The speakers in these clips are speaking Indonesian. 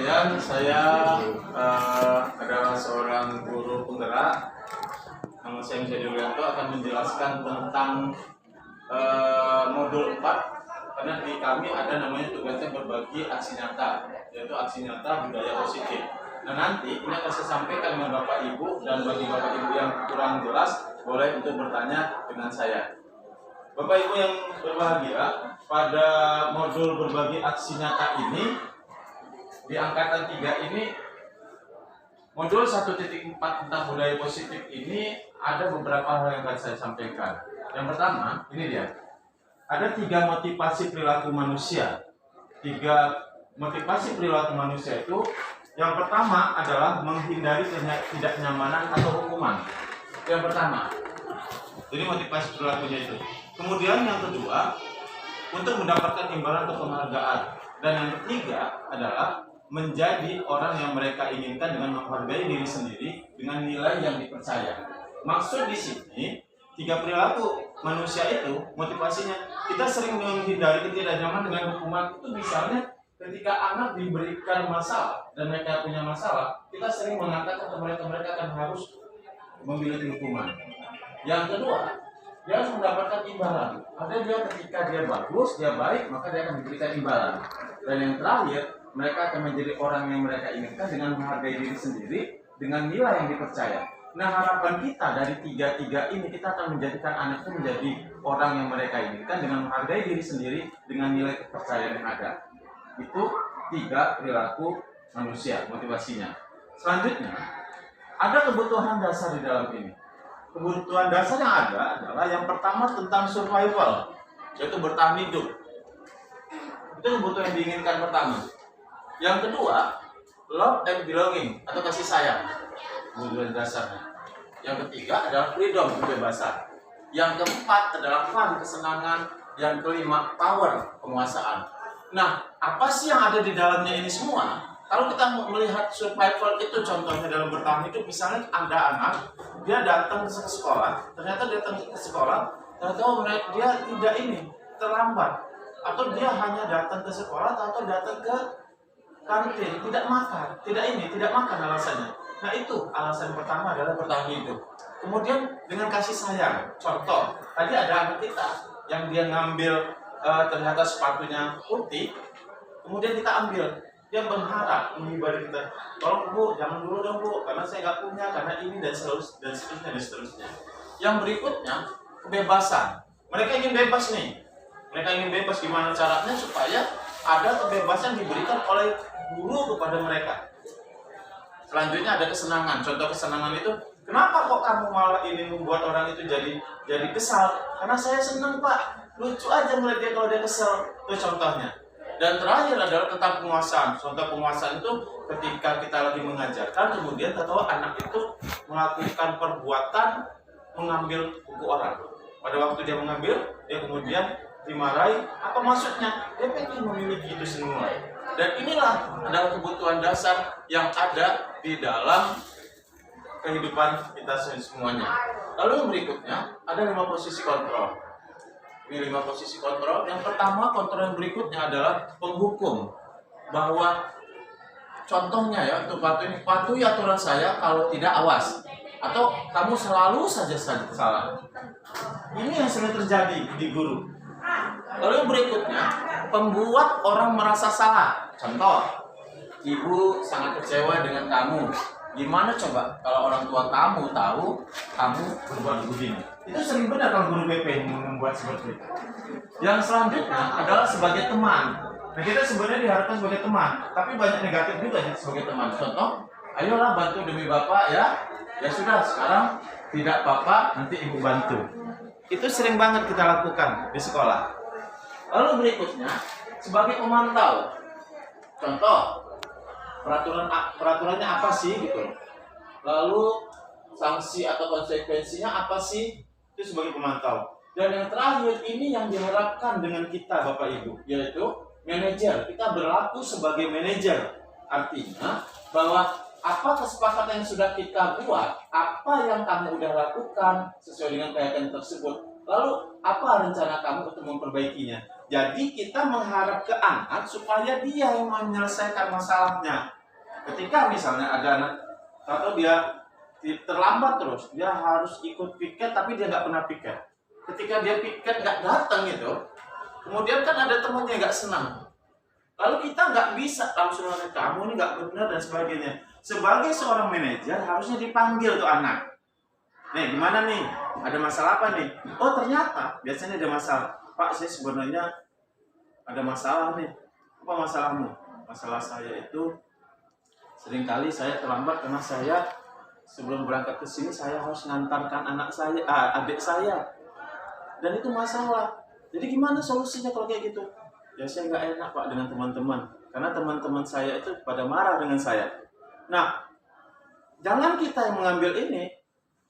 sekalian, saya adalah seorang guru penggerak. Nama saya Misyadi Yulianto akan menjelaskan tentang modul 4, karena di kami ada namanya tugasnya berbagi aksi nyata, yaitu aksi nyata budaya positif. Nah, nanti ini akan saya sampaikan dengan Bapak Ibu, dan bagi Bapak Ibu yang kurang jelas boleh untuk bertanya dengan saya. Bapak Ibu yang berbahagia, pada modul berbagi aksi nyata ini di angkatan 3 ini, modul 1.4 tentang budaya positif ini ada beberapa hal yang akan saya sampaikan. Yang pertama, ini dia. Ada 3 motivasi perilaku manusia. 3 motivasi perilaku manusia itu, yang pertama adalah menghindari ketidaknyamanan atau hukuman. Yang pertama. Jadi motivasi perilakunya itu. Kemudian yang kedua, untuk mendapatkan imbalan atau penghargaan. Dan yang ketiga adalah menjadi orang yang mereka inginkan dengan menghargai diri sendiri dengan nilai yang dipercaya. Maksud di sini, 3 perilaku manusia itu motivasinya, kita sering menghindari ketidaknyamanan dengan hukuman. Itu misalnya ketika anak diberikan masalah dan mereka punya masalah, kita sering mengatakan kepada mereka akan harus memiliki hukuman. Yang kedua, dia harus mendapatkan imbalan. Ada dia ketika dia bagus, dia baik, maka dia akan diberikan imbalan. Dan yang terakhir, mereka akan menjadi orang yang mereka inginkan dengan menghargai diri sendiri dengan nilai yang dipercaya. Nah, harapan kita dari 3 ini, kita akan menjadikan anak itu menjadi orang yang mereka inginkan dengan menghargai diri sendiri dengan nilai kepercayaan yang ada. Itu 3 perilaku manusia, motivasinya. Selanjutnya, ada kebutuhan dasar di dalam ini. Kebutuhan dasar yang ada adalah yang pertama tentang survival, yaitu bertahan hidup. Itu kebutuhan yang diinginkan pertama. Yang kedua, love and belonging atau kasih sayang, kebutuhan dasarnya. Yang ketiga adalah freedom, kebebasan. Yang keempat adalah fun, kesenangan. Yang kelima, power, penguasaan. Nah, apa sih yang ada di dalamnya ini semua? Kalau kita melihat survival itu, contohnya dalam bertahan hidup, misalnya ada anak, dia datang ke sekolah, ternyata dia tidak terlambat, atau dia hanya datang ke sekolah atau datang ke kantin, tidak makan alasannya. Nah, itu alasan pertama adalah bertahan hidup. Kemudian dengan kasih sayang, contoh, tadi ada anak kita yang dia ngambil ternyata sepatunya putih, kemudian kita ambil. Dia berharap menghibari kita, tolong Bu, jangan dulu dong Bu, karena saya nggak punya, karena ini dan seterusnya. Yang berikutnya, kebebasan. Mereka ingin bebas nih. Mereka ingin bebas, gimana caranya supaya ada kebebasan diberikan oleh guru kepada mereka. Selanjutnya ada kesenangan. Contoh kesenangan itu, kenapa kok kamu malah ini membuat orang itu jadi kesal? Karena saya senang Pak, lucu aja melihat dia kalau dia kesal. Itu contohnya. Dan terakhir adalah tentang penguasaan. Contoh penguasaan itu ketika kita lagi mengajarkan, kemudian kita tahu anak itu melakukan perbuatan mengambil buku orang. Pada waktu dia mengambil, dia kemudian dimarahi. Apa maksudnya? Dia pengen memiliki itu semua. Dan inilah adalah kebutuhan dasar yang ada di dalam kehidupan kita semuanya. Lalu yang berikutnya, ada 5 posisi kontrol. Ini 5 posisi kontrol. Yang pertama, kontrol yang berikutnya adalah penghukum. Bahwa contohnya ya, untuk patuhi aturan saya, kalau tidak awas. Atau kamu selalu saja salah. Ini yang sering terjadi di guru. Lalu yang berikutnya, pembuat orang merasa salah. Contoh, ibu sangat kecewa dengan kamu. Gimana coba kalau orang tua kamu tahu kamu berbuat begini? Itu sering benar kalau guru BP membuat seperti itu. Yang selanjutnya adalah sebagai teman. Nah, kita sebenarnya diharapkan sebagai teman, tapi banyak negatif juga ya sebagai teman. Contoh, ayolah bantu demi Bapak ya. Ya sudah, sekarang tidak apa-apa, nanti Ibu bantu. Itu sering banget kita lakukan di sekolah. Lalu berikutnya, sebagai pemantau. Contoh, peraturannya apa sih gitu. Lalu sanksi atau konsekuensinya apa sih? Itu sebagai pemantau. Dan yang terakhir ini yang diharapkan dengan kita Bapak Ibu, yaitu manajer. Kita berlaku sebagai manajer. Artinya bahwa apa kesepakatan yang sudah kita buat, apa yang kamu udah lakukan sesuai dengan keyakinan tersebut, Lalu apa rencana kamu untuk memperbaikinya? Jadi kita mengharap ke anak supaya dia yang menyelesaikan masalahnya. Ketika misalnya ada anak atau dia terlambat terus, dia harus ikut piket tapi dia nggak pernah piket. Ketika dia piket nggak datang itu, kemudian kan ada temannya nggak senang. Lalu kita nggak bisa langsung ngomong kamu ini nggak benar dan sebagainya. Sebagai seorang manajer harusnya dipanggil tuh anak. Nih gimana nih? Ada masalah apa nih? Oh ternyata biasanya ada masalah. Pak saya sebenarnya ada masalah nih. Apa masalahmu? Masalah saya itu seringkali saya terlambat karena saya sebelum berangkat ke sini saya harus ngantarkan adik saya. Dan itu masalah. Jadi gimana solusinya kalau kayak gitu? Ya saya nggak enak Pak dengan teman-teman. Karena teman-teman saya itu pada marah dengan saya. Nah, jangan kita yang mengambil ini.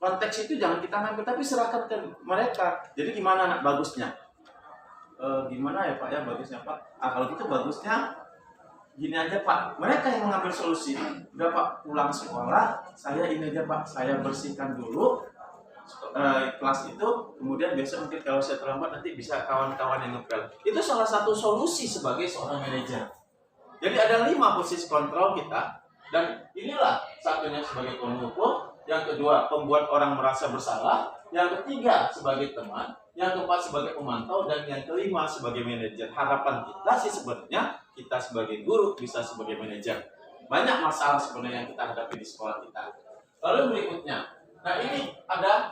Konteks itu jangan kita ngambil, tapi serahkan ke mereka. Jadi gimana anak bagusnya? Gimana ya Pak ya bagusnya Pak? Kalau gitu bagusnya gini aja Pak. Mereka yang mengambil solusi. Udah Pak pulang sekolah, saya ini aja Pak. Saya bersihkan dulu kelas itu. Kemudian besok mungkin kalau saya terlambat nanti bisa kawan-kawan yang ngepel. Itu salah satu solusi sebagai seorang manajer. Jadi ada 5 posisi kontrol kita. Dan inilah satunya sebagai penghukum. Yang kedua, pembuat orang merasa bersalah. Yang ketiga, sebagai teman. Yang keempat, sebagai pemantau. Dan yang kelima, sebagai manajer. Harapan kita sih sebenarnya, kita sebagai guru bisa sebagai manajer. Banyak masalah sebenarnya yang kita hadapi di sekolah kita. Lalu berikutnya, nah ini ada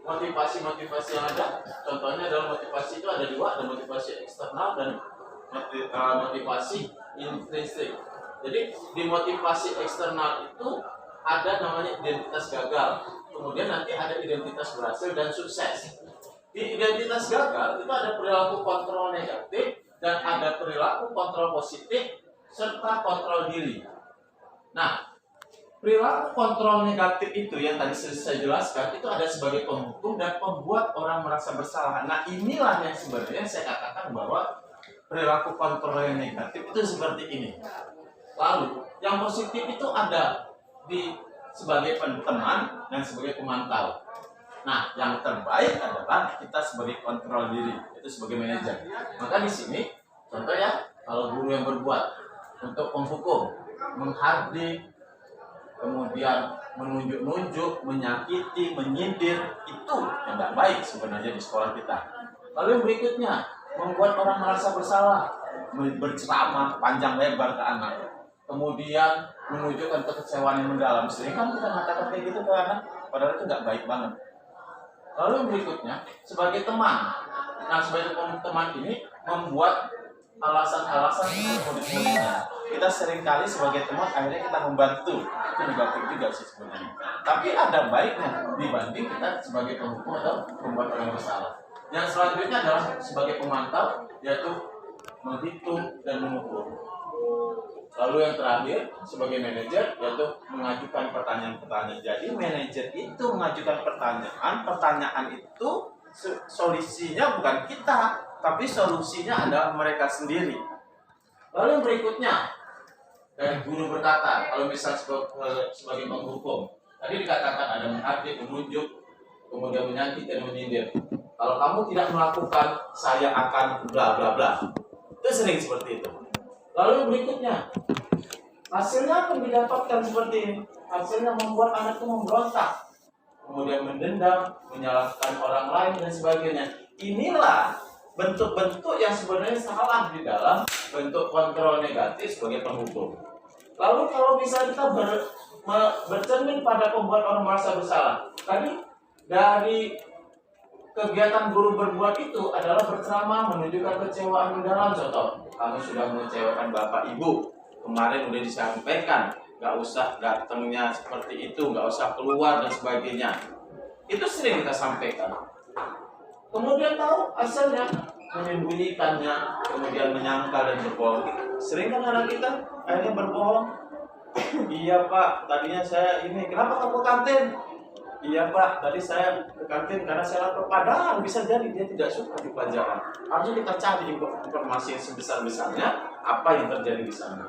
motivasi-motivasi yang ada. Contohnya adalah motivasi itu ada 2, ada motivasi eksternal dan motivasi intrinsik. Jadi di motivasi eksternal itu ada namanya identitas gagal. Kemudian nanti ada identitas berhasil dan sukses. Di identitas gagal itu ada perilaku kontrol negatif dan ada perilaku kontrol positif serta kontrol diri. Nah, perilaku kontrol negatif itu yang tadi saya jelaskan itu ada sebagai penghukum dan pembuat orang merasa bersalah. Nah, inilah yang sebenarnya saya katakan bahwa perilaku kontrol yang negatif itu seperti ini. Lalu, yang positif itu ada sebagai teman dan sebagai pemantau. Nah, yang terbaik adalah kita sebagai kontrol diri, itu sebagai manajer. Maka di sini, contoh ya, kalau guru yang berbuat untuk penghukum, menghardik, kemudian menunjuk-nunjuk, menyakiti, menyindir, itu yang tidak baik sebenarnya di sekolah kita. Lalu yang berikutnya, membuat orang merasa bersalah, berceramah panjang lebar ke anak. Kemudian menunjukkan kekecewaan yang mendalam. Sering kan kita mengatakan kayak gitu ke anak, padahal itu nggak baik banget. Lalu yang berikutnya, sebagai teman. Nah, sebagai teman ini membuat alasan-alasan untuk murid-muridnya. Kita seringkali sebagai teman akhirnya kita membantu. Itu negatif juga sih sebenarnya. Tapi ada baiknya dibanding kita sebagai penghukum atau membuat orang bersalah. Yang selanjutnya adalah sebagai pemantau, yaitu menghitung dan mengukur. Lalu yang terakhir sebagai manajer yaitu mengajukan pertanyaan-pertanyaan. Jadi manajer itu mengajukan pertanyaan itu solusinya bukan kita, tapi solusinya adalah mereka sendiri. Lalu yang berikutnya dari guru berkata, kalau misal sebagai penghukum, tadi dikatakan ada menghardik, menunjuk, kemudian menyakiti dan menyindir. Kalau kamu tidak melakukan, saya akan bla bla bla. Itu sering seperti itu. Lalu yang berikutnya, hasilnya akan didapatkan seperti ini. Hasilnya membuat anak itu memberontak, kemudian mendendam, menyalahkan orang lain dan sebagainya. Inilah bentuk-bentuk yang sebenarnya salah di dalam bentuk kontrol negatif sebagai penghukum. Lalu kalau bisa kita bercermin pada pembuat orang merasa bersalah. Tadi dari kegiatan guru berbuat itu adalah berceramah, menunjukkan kecewaan mendalam. Contoh, kamu sudah mengecewakan bapak ibu, kemarin udah disampaikan, nggak usah datangnya seperti itu, nggak usah keluar dan sebagainya. Itu sering kita sampaikan. Kemudian tahu hasilnya, menyembunyikannya, kemudian menyangkal dan berbohong. Sering kan anak kita akhirnya berbohong. Iya Pak, tadinya saya ini, kenapa kamu kantin? Iya Pak, tadi saya ke kantin karena saya lapar. Padahal bisa jadi dia tidak suka di pelajaran. Harusnya kita cari informasi yang sebesar-besarnya apa yang terjadi di sana.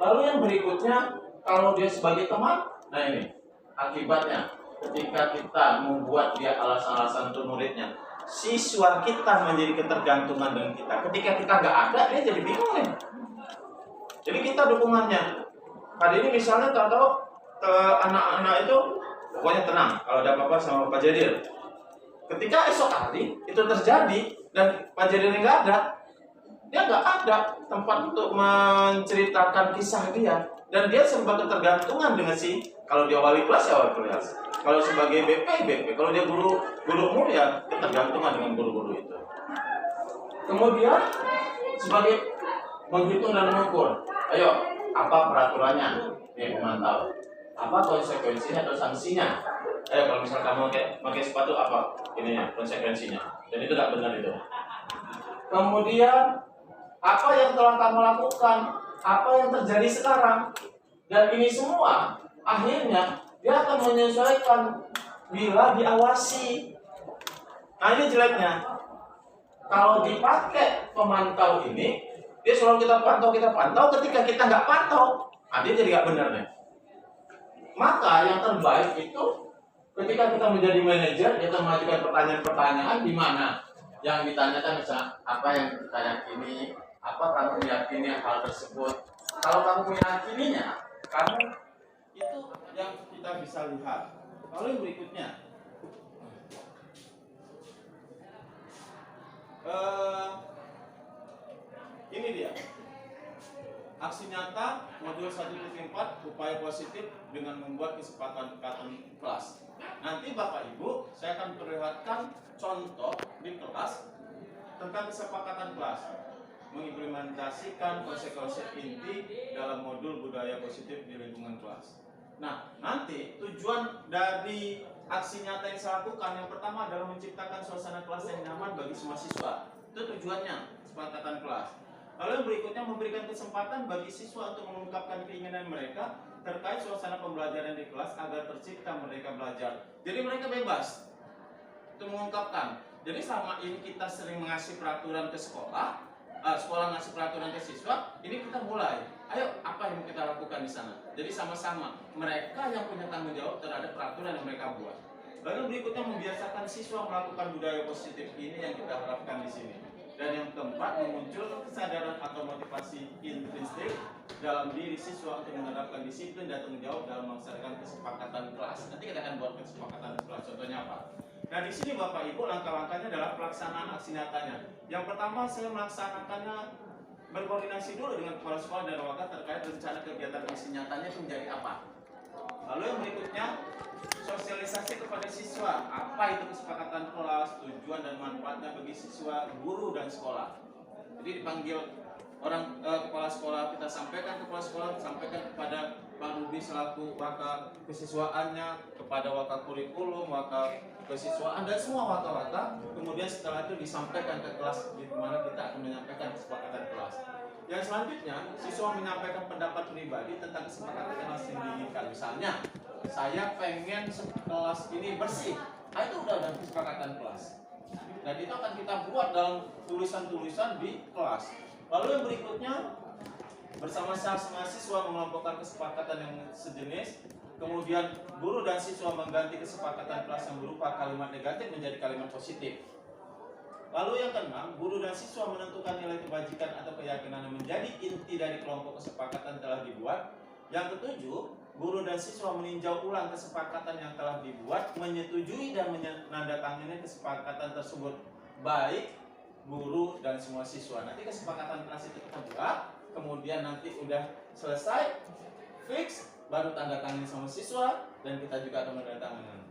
Lalu yang berikutnya, kalau dia sebagai teman, nah ini akibatnya ketika kita membuat dia alasan-alasan untuk muridnya, siswa kita menjadi ketergantungan dengan kita. Ketika kita nggak ada, dia jadi bingung nih. Jadi kita dukungannya. Hari ini misalnya tahu anak-anak itu pokoknya tenang kalau ada apa-apa sama Pak Jadir. Ketika esok hari itu terjadi dan Pak Jadir nggak ada, dia nggak ada tempat untuk menceritakan kisah dia, dan dia serba ketergantungan dengan kalau dia wali kelas ya wali kelas, kalau sebagai BP, kalau dia guru mulia ketergantungan dengan guru-guru itu. Kemudian sebagai menghitung dan mengukur, ayo apa peraturannya, memantau apa konsekuensinya atau sanksinya. Kalau misal kamu pakai sepatu apa ininya konsekuensinya, dan itu nggak benar itu. Kemudian apa yang telah kamu lakukan, apa yang terjadi sekarang, dan ini semua akhirnya dia akan menyesuaikan bila diawasi. Nah ini jeleknya, kalau dipakai pemantau ini, dia selalu kita pantau, ketika kita nggak pantau, dia jadi nggak benar nih. Maka yang terbaik itu ketika kita menjadi manajer, kita mengajukan pertanyaan-pertanyaan di mana yang ditanyakan misalnya apa yang kita yakini, apa kamu meyakini hal tersebut. Kalau kamu meyakininya, kamu itu yang kita bisa lihat. Lalu yang berikutnya, ini dia aksi nyata modul 1.4 upaya positif dengan membuat kesepakatan kelas. Nanti Bapak Ibu saya akan perlihatkan contoh di kelas tentang kesepakatan kelas, mengimplementasikan konsep-konsep inti dalam modul budaya positif di lingkungan kelas. Nah, nanti tujuan dari aksi nyata yang saya lakukan yang pertama adalah menciptakan suasana kelas yang nyaman bagi semua siswa. Itu tujuannya kesepakatan kelas. Lalu yang berikutnya memberikan kesempatan bagi siswa untuk mengungkapkan keinginan mereka terkait suasana pembelajaran di kelas agar tercipta mereka belajar. Jadi mereka bebas untuk mengungkapkan. Jadi selama ini kita sering mengasih peraturan ke sekolah, sekolah ngasih peraturan ke siswa, ini kita mulai. Ayo, apa yang kita lakukan di sana? Jadi sama-sama mereka yang punya tanggung jawab terhadap peraturan yang mereka buat. Lalu berikutnya membiasakan siswa melakukan budaya positif ini yang kita harapkan di sini. Dan yang keempat, memunculkan kesadaran atau motivasi intrinsik dalam diri siswa untuk menerapkan disiplin dan tanggung jawab dalam melaksanakan kesepakatan kelas. Nanti kita akan buat kesepakatan kelas. Contohnya apa? Nah di sini Bapak Ibu langkah-langkahnya adalah pelaksanaan aksi nyatanya. Yang pertama saya melaksanakannya berkoordinasi dulu dengan kepala sekolah dan wakil terkait rencana kegiatan aksi nyatanya itu menjadi apa. Lalu yang berikutnya sosialisasi kepada siswa, apa itu kesepakatan kelas, tujuan dan manfaatnya bagi siswa, guru dan sekolah. Jadi dipanggil kepala sekolah, kita sampaikan kepala sekolah, sampaikan kepada Pak Rudi selaku wakil kesiswaannya, kepada wakil kurikulum, wakil kesiswaan dan semua wakil-wakil. Kemudian setelah itu disampaikan ke kelas di mana kita akan menyampaikan kesepakatan kelas. Yang selanjutnya, siswa menyampaikan pendapat pribadi tentang kesepakatan kelas yang diinginkan. Misalnya, saya pengen kelas ini bersih. Nah itu udah kesepakatan kelas. Dan itu akan kita buat dalam tulisan-tulisan di kelas. Lalu yang berikutnya, bersama-sama siswa mengelompokkan kesepakatan yang sejenis. Kemudian guru dan siswa mengganti kesepakatan kelas yang berupa kalimat negatif menjadi kalimat positif. Lalu yang keenam, guru dan siswa menentukan nilai kebajikan atau keyakinan yang menjadi inti dari kelompok kesepakatan telah dibuat. Yang ketujuh, guru dan siswa meninjau ulang kesepakatan yang telah dibuat, menyetujui dan menandatangani kesepakatan tersebut, baik guru dan semua siswa. Nanti kesepakatan kelas itu kita buat, kemudian nanti udah selesai, fix, baru tanda tangan sama siswa, dan kita juga akan menandatangani.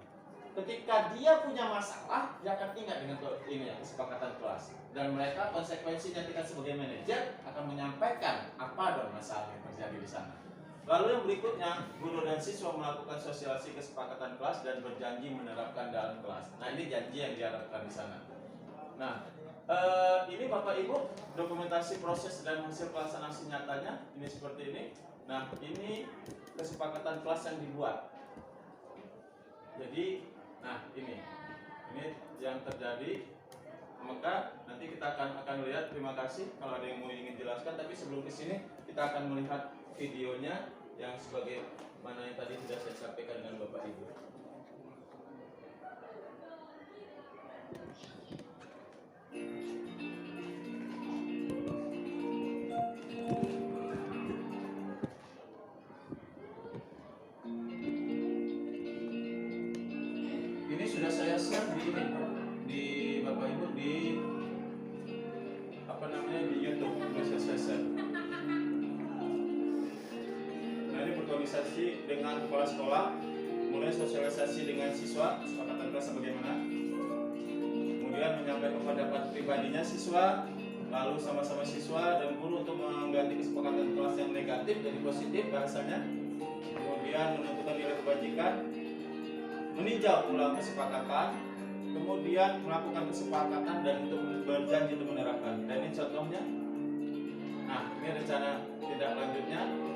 Ketika dia punya masalah, dia akan ingat dengan ini ya, kesepakatan kelas. Dan mereka konsekuensinya kita sebagai manajer akan menyampaikan apa dong masalah yang terjadi di sana. Lalu yang berikutnya, guru dan siswa melakukan sosialisasi kesepakatan kelas dan berjanji menerapkan dalam kelas. Nah ini janji yang diharapkan di sana. Nah ini Bapak Ibu dokumentasi proses dan hasil pelaksanaan aksi nyatanya. Ini seperti ini. Nah ini kesepakatan kelas yang dibuat. Jadi nah ini yang terjadi. Maka nanti kita akan lihat. Terima kasih kalau ada yang mau ingin jelaskan. Tapi sebelum ke sini kita akan melihat videonya yang sebagai mana yang tadi sudah saya sampaikan dengan Bapak Ibu. sosialisasi dengan kepala sekolah, kemudian sosialisasi dengan siswa, kesepakatan kelas bagaimana, kemudian menyampaikan pendapat pribadinya siswa, lalu sama-sama siswa dan guru untuk mengganti kesepakatan kelas yang negatif jadi positif bahasanya, kemudian menentukan nilai kebajikan, meninjau ulang kesepakatan, kemudian melakukan kesepakatan dan untuk berjanji untuk menerapkan. Dan ini contohnya. Nah, ini rencana tindak lanjutnya.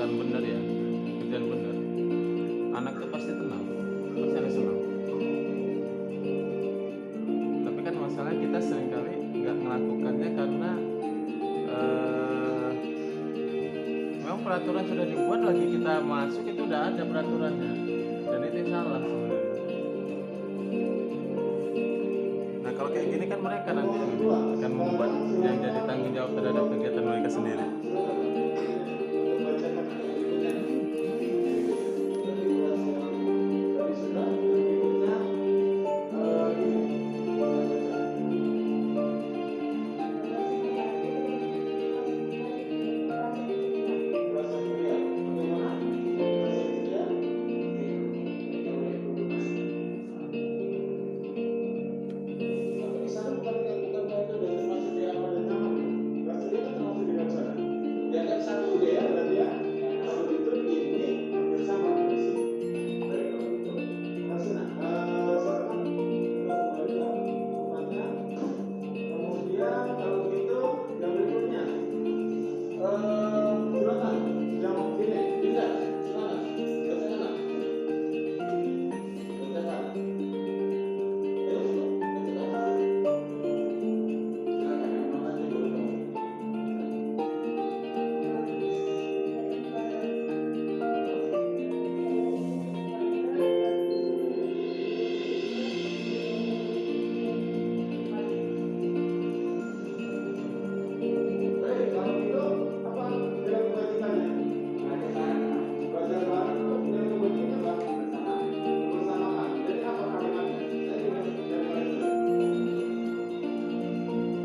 kerjakan bener ya, kerjaan bener, anak tuh pasti tenang, pasti ada senang. Tapi kan masalahnya kita seringkali nggak melakukannya karena memang peraturan sudah dibuat, lagi kita masuk itu udah ada peraturannya, dan itu yang salah sebenarnya. Nah kalau kayak gini kan mereka nanti akan membuat yang jadi tanggung jawab terhadap kegiatan mereka sendiri.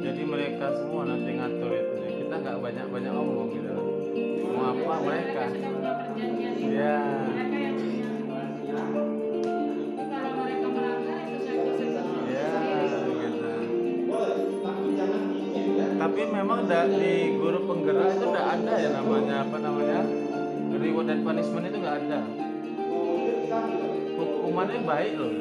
Jadi mereka semua nanti ngatur itu, kita nggak banyak omong gitu, mau apa mereka. Ya. Tapi memang di guru penggerak itu udah ada ya namanya reward dan punishment itu nggak ada. Hukumannya baik loh.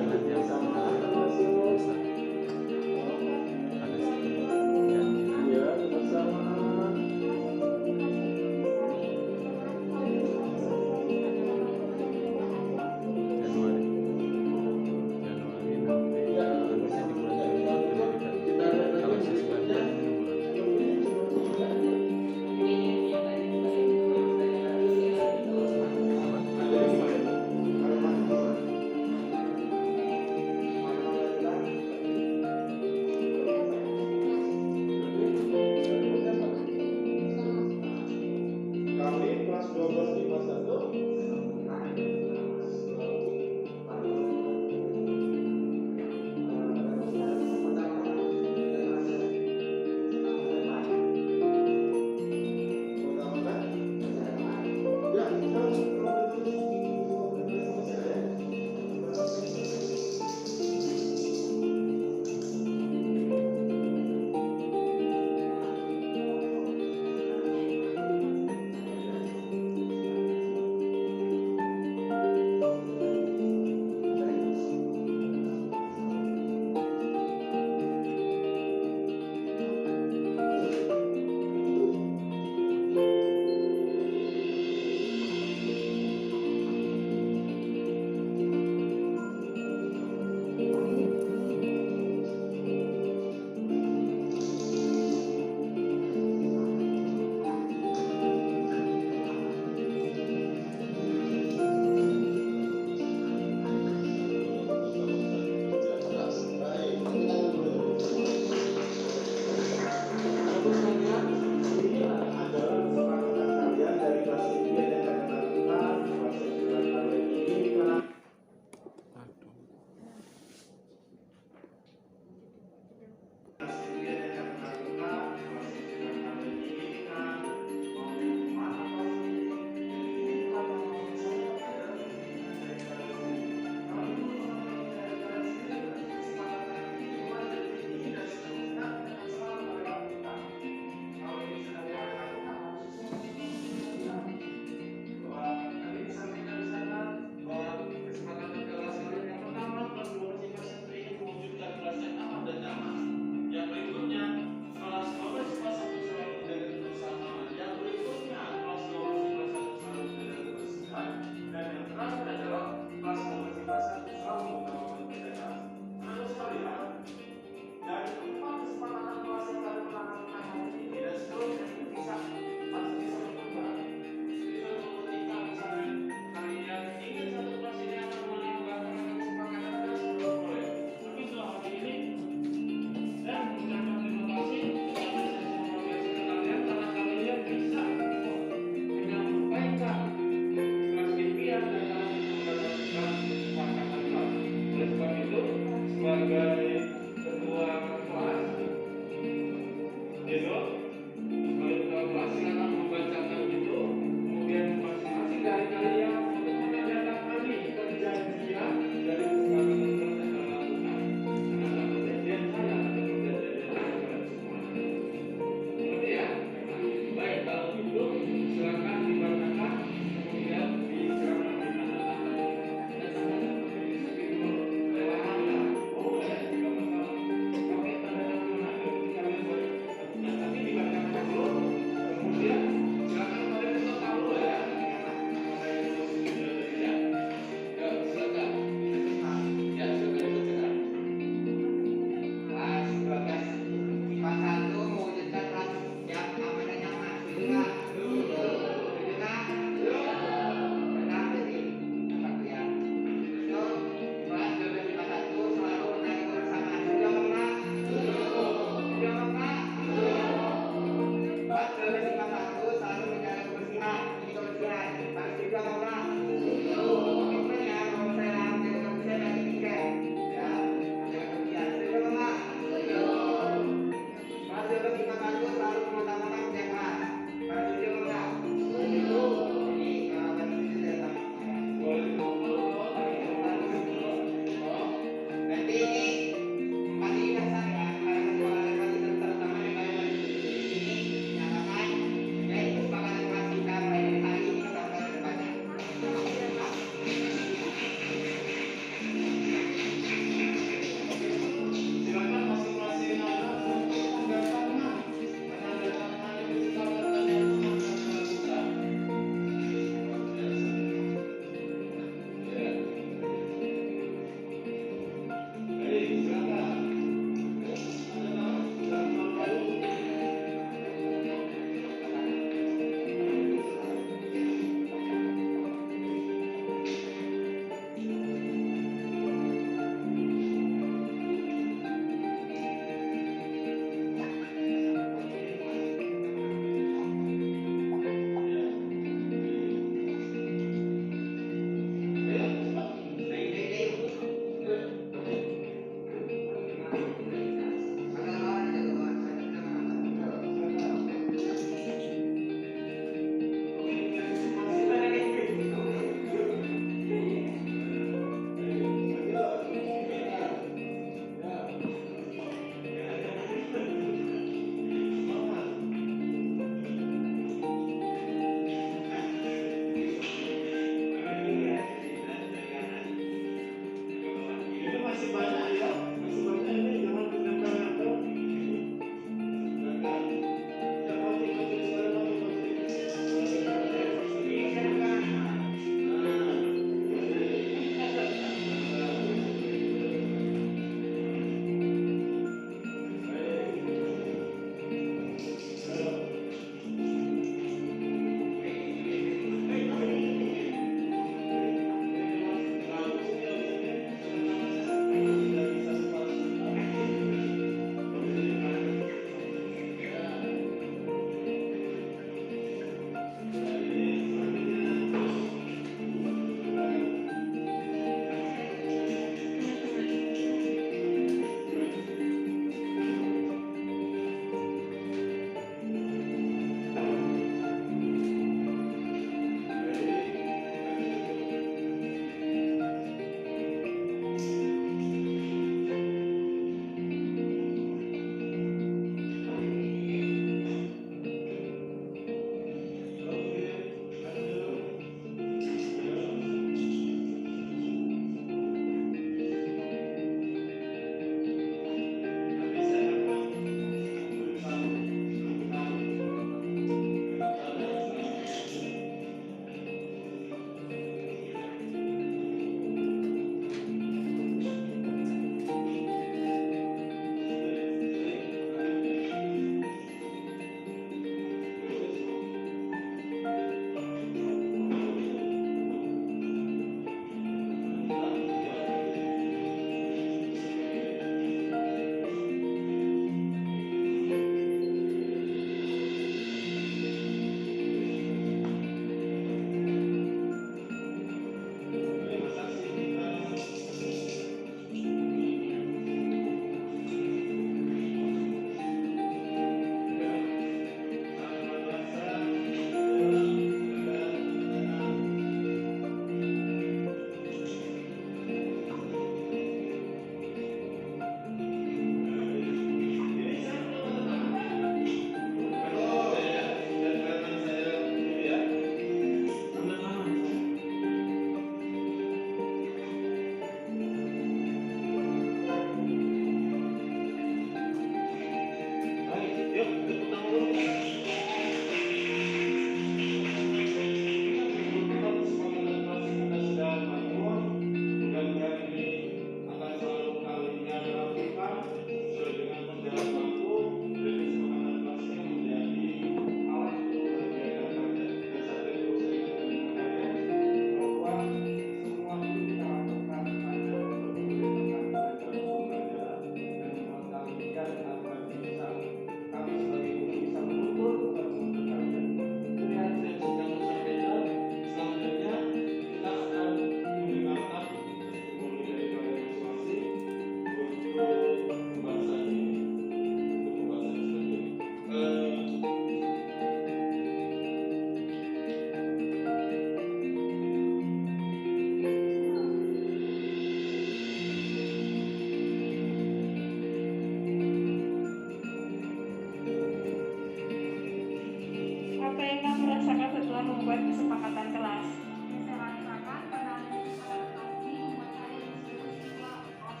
membuat kesepakatan kelas. Saya rasakan pada adanya kesepakatan kelas ini membuat saya dan seluruh siswa kelas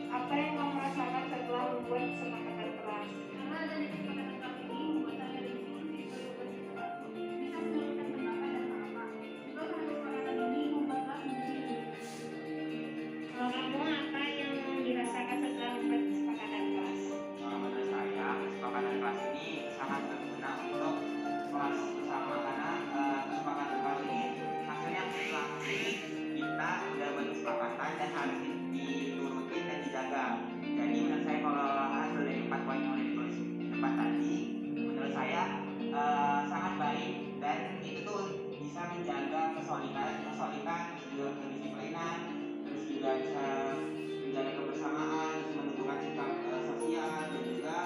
Apa yang kamu rasakan setelah membuat kesepakatan kelas? karena adanya kesepakatan kelas ini membuat saya dan seluruh siswa kelas bisa menyalurkan pendapat dan harapan. Juga karena kesepakatan ini membuat kelas menjadi lebih baik. Kalau kamu, apa yang dirasakan setelah membuat kesepakatan kelas? Menurut saya kesepakatan kelas ini sangat berguna untuk kelas bersama karena kesepakatan kelas ini hasilnya selama ini kita udah buat kesepakatan dan harus diturutin dan dijaga. Jadi menurut saya kalau hasil dari 4 poin yang udah ditulis di depan tadi, menurut saya sangat baik dan itu tuh bisa menjaga kesolidan, juga kedisiplinan, terus juga bisa menjaga kebersamaan, menumbuhkan sikap sosial dan juga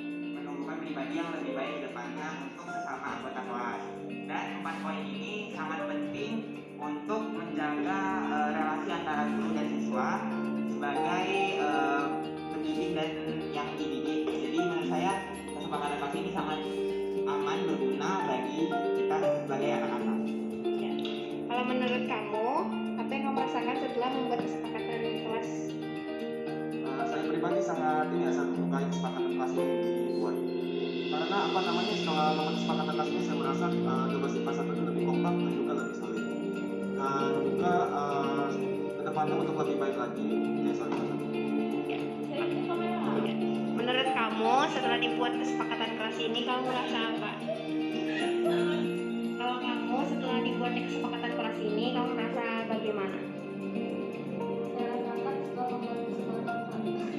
menumbuhkan pribadi yang lebih baik ke depannya untuk sesama anggota kelas. Dan 4 poin ini sangat penting untuk menjaga relasi antara guru dan siswa sebagai pendidik dan yang dididik. Jadi menurut saya kesepakatan kelas ini sangat aman, berguna bagi kita sebagai anak-anak. Ya. Kalau menurut kamu, apa yang kamu rasakan setelah membuat kesepakatan kelas? Saya pribadi sangat menyukai kesepakatan kelas yang dibuat. Karena setelah membuat kesepakatan kelas ini saya merasa bersifat satu itu lebih kompak dan juga lebih solid. Dan juga kedepannya untuk lebih baik lagi Menurut kamu, setelah dibuat kesepakatan kelas ini, kamu merasa apa? Kalau kamu setelah dibuatnya kesepakatan kelas ini, kamu merasa bagaimana? Saya rasakan setelah membuat kesepakatan kelas.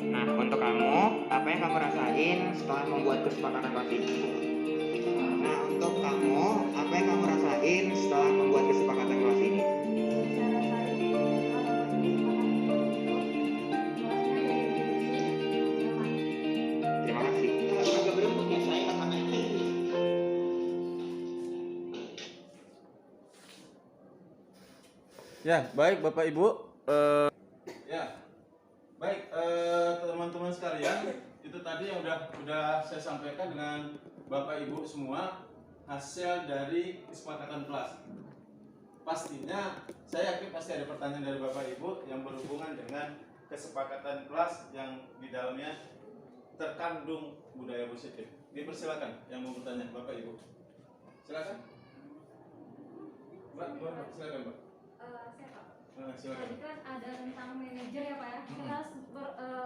Nah, untuk kamu, apa yang kamu rasain setelah membuat kesepakatan kelas ini? Nah, untuk kamu, apa yang kamu rasain setelah membuat kesepakatan kelas ini? Saya rasain setelah membuat kesepakatan kelas itu kelasnya jadi lebih bersih dan nyaman. Terima kasih. Agak berembuk ya, saya katakan ini. Ya, baik Bapak Ibu. Ya, baik teman-teman sekalian, itu tadi yang udah saya sampaikan dengan Bapak Ibu semua hasil dari kesepakatan kelas. Pastinya saya yakin pasti ada pertanyaan dari Bapak Ibu yang berhubungan dengan kesepakatan kelas yang di dalamnya terkandung budaya positif. Dipersilakan yang mau bertanya Bapak Ibu. Silakan. Mbak, silakan Mbak. Saya Pak. Silakan. Tadi kan ada tentang manajer ya Pak ya. Kita harus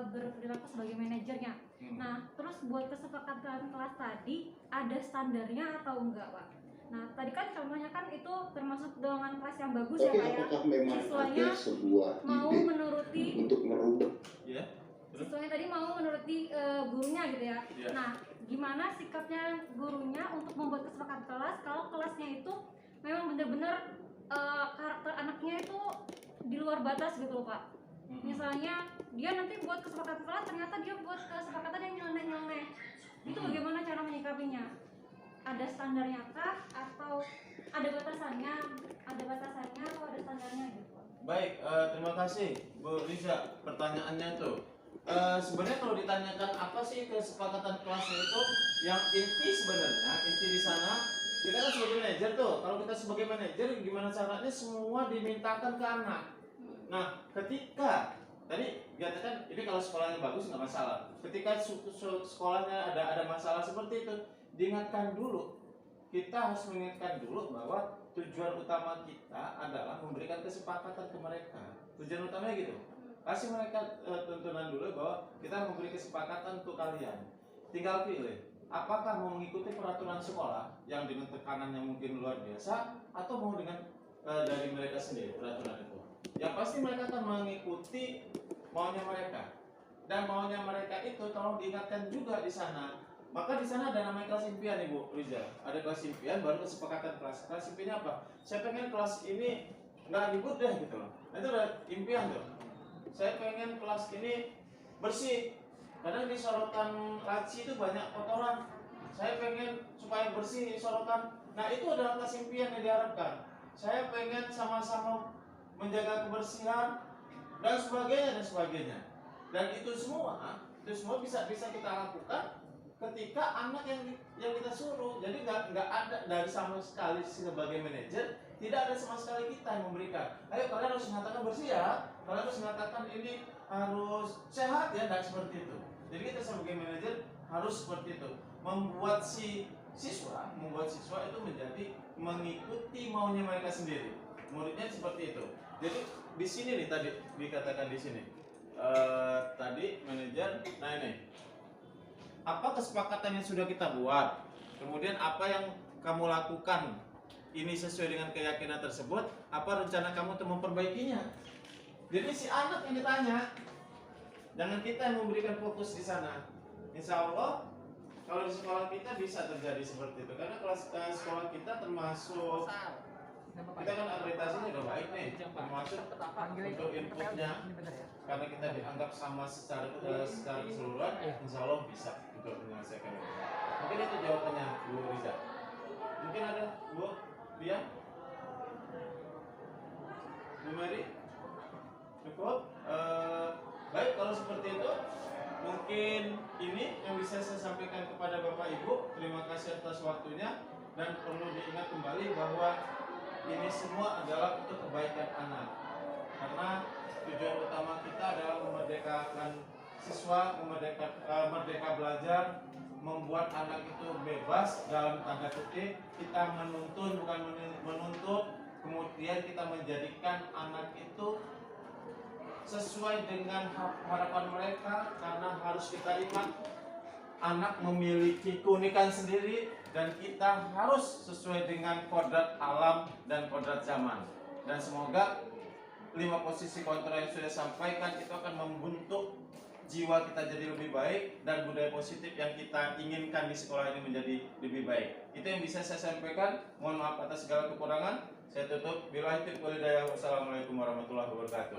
berperilaku sebagai manajernya. Nah, terus buat kesepakatan kelas tadi ada standarnya atau enggak Pak? Nah, tadi kan contohnya kan itu termasuk dengan kelas yang bagus ya Tapi Pak ya. apakah memang Siswanya ada sebuah mau ide menuruti untuk merubah? Ya. siswanya tadi mau menuruti gurunya gitu ya. Iya. Nah, gimana sikapnya gurunya untuk membuat kesepakatan kelas kalau kelasnya itu memang benar-benar karakter anaknya itu di luar batas gitu loh Pak. Misalnya dia nanti buat kesepakatan kelas ternyata dia buat kesepakatan yang nyeleneh-nyeleneh. Itu bagaimana cara menyikapinya? Ada standarnya kah atau ada batasannya? Ada batasannya atau ada standarnya gitu Pak? Baik, terima kasih Bu Riza pertanyaannya tuh. Sebenarnya kalau ditanyakan apa sih kesepakatan kelasnya itu, yang inti sebenarnya inti di sana kita kan sebagai manajer tuh. Kalau kita sebagai manajer gimana caranya semua dimintakan ke anak. Nah, ketika tadi dikatakan ini kalau sekolahnya bagus nggak masalah. Ketika sekolahnya ada masalah seperti itu, diingatkan dulu. Kita harus mengingatkan dulu bahwa tujuan utama kita adalah memberikan kesepakatan ke mereka. Tujuan utamanya gitu. Kasih mereka tuntunan dulu bahwa kita memberi kesepakatan untuk kalian. Tinggal pilih, apakah mau mengikuti peraturan sekolah yang dengan tekanannya mungkin luar biasa atau mau dengan dari mereka sendiri peraturan itu. Yang pasti mereka akan mengikuti maunya mereka. Dan maunya mereka itu tolong diingatkan juga di sana. Maka di sana ada namanya kelas impian Ibu Riza. Ada kelas impian baru kesepakatan kelas. Kelas impiannya apa? Saya pengen kelas ini nggak ribut deh gitu loh. Nah, itu udah impian tuh. Saya pengen kelas ini bersih. Karena di sorotan laci itu banyak kotoran. Saya pengen supaya bersih sorotan. Nah, itu adalah kelas impian yang diharapkan. Saya pengen sama-sama menjaga kebersihan dan sebagainya dan sebagainya. Dan itu semua bisa kita lakukan ketika anak yang kita suruh. Jadi nggak ada dari sama sekali sebagai manajer, tidak ada sama sekali kita yang memberikan. Ayo kalian harus mengatakan bersih ya, kalian harus mengatakan ini harus sehat ya, dan seperti itu. Jadi kita sebagai manajer harus seperti itu, membuat siswa itu menjadi mengikuti maunya mereka sendiri. Muridnya seperti itu. Jadi di sini nih tadi dikatakan di sini. Tadi manajer, nah ini apa kesepakatan yang sudah kita buat, kemudian apa yang kamu lakukan ini sesuai dengan keyakinan tersebut, apa rencana kamu untuk memperbaikinya. Jadi si anak yang ditanya, jangan kita yang memberikan fokus di sana. Insya Allah kalau di sekolah kita bisa terjadi seperti itu, karena kelas sekolah kita termasuk, kita kan akreditasinya udah baik nih, termasuk untuk inputnya, karena kita dianggap sama secara keseluruhan, insya Allah bisa untuk menyelesaikan itu. Mungkin itu jawabannya Bu Riza. Mungkin ada Bu Bia, Bu Mary, cukup. Baik, kalau seperti itu mungkin ini yang bisa saya sampaikan kepada Bapak Ibu. Terima kasih atas waktunya, dan perlu diingat kembali bahwa ini semua adalah untuk kebaikan anak, karena tujuan utama kita adalah memerdekakan siswa, merdeka belajar, membuat anak itu bebas dalam tanda kutip. Kita menuntun bukan menuntut, kemudian kita menjadikan anak itu sesuai dengan harapan mereka, karena harus kita ingat anak memiliki keunikan sendiri dan kita harus sesuai dengan kodrat alam dan kodrat zaman. Dan semoga 5 posisi kontrol yang sudah sampaikan itu akan membentuk jiwa kita jadi lebih baik, dan budaya positif yang kita inginkan di sekolah ini menjadi lebih baik. Itu yang bisa saya sampaikan. Mohon maaf atas segala kekurangan. Saya tutup. Billahi taufiq wal hidayah. Wassalamualaikum warahmatullahi wabarakatuh.